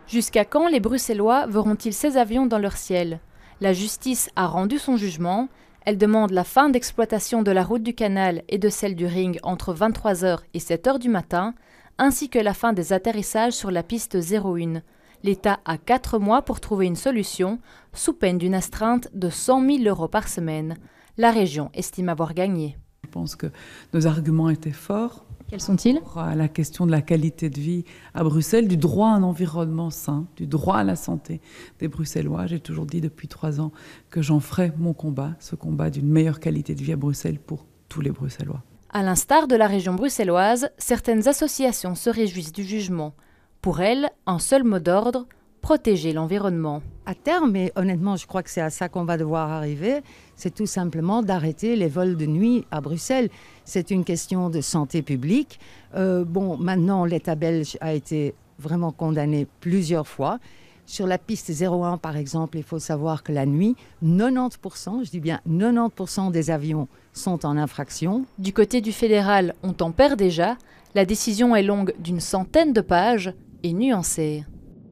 Jusqu'à quand les Bruxellois verront-ils ces avions dans leur ciel? La justice a rendu son jugement. Elle demande la fin d'exploitation de la route du canal et de celle du Ring entre 23 h et 7 h du matin, ainsi que la fin des atterrissages sur la piste 01. L'État a 4 mois pour trouver une solution, sous peine d'une astreinte de 100 000 € par semaine. La région estime avoir gagné. Je pense que nos arguments étaient forts. Quels sont-ils? À la question de la qualité de vie à Bruxelles, du droit à un environnement sain, du droit à la santé des Bruxellois. J'ai toujours dit depuis 3 ans que j'en ferai mon combat, ce combat d'une meilleure qualité de vie à Bruxelles pour tous les Bruxellois. À l'instar de la région bruxelloise, certaines associations se réjouissent du jugement. Pour elles, un seul mot d'ordre: protéger l'environnement. À terme, et honnêtement, je crois que c'est à ça qu'on va devoir arriver, c'est tout simplement d'arrêter les vols de nuit à Bruxelles. C'est une question de santé publique. Maintenant, l'État belge a été vraiment condamné plusieurs fois. Sur la piste 01, par exemple, il faut savoir que la nuit, 90%, je dis bien 90% des avions sont en infraction. Du côté du fédéral, on tempère déjà. La décision est longue d'une centaine de pages et nuancée.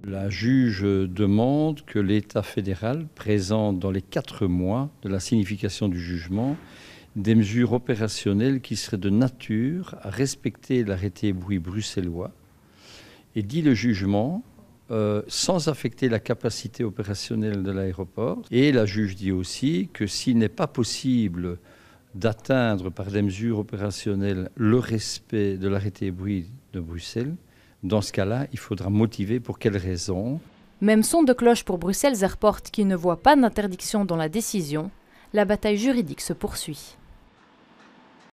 La juge demande que l'État fédéral présente dans les 4 mois de la signification du jugement des mesures opérationnelles qui seraient de nature à respecter l'arrêté bruit bruxellois, et dit le jugement, sans affecter la capacité opérationnelle de l'aéroport. Et la juge dit aussi que s'il n'est pas possible d'atteindre par des mesures opérationnelles le respect de l'arrêté bruit de Bruxelles, dans ce cas-là, il faudra motiver pour quelles raisons. Même son de cloche pour Bruxelles Airport qui ne voit pas d'interdiction dans la décision. La bataille juridique se poursuit.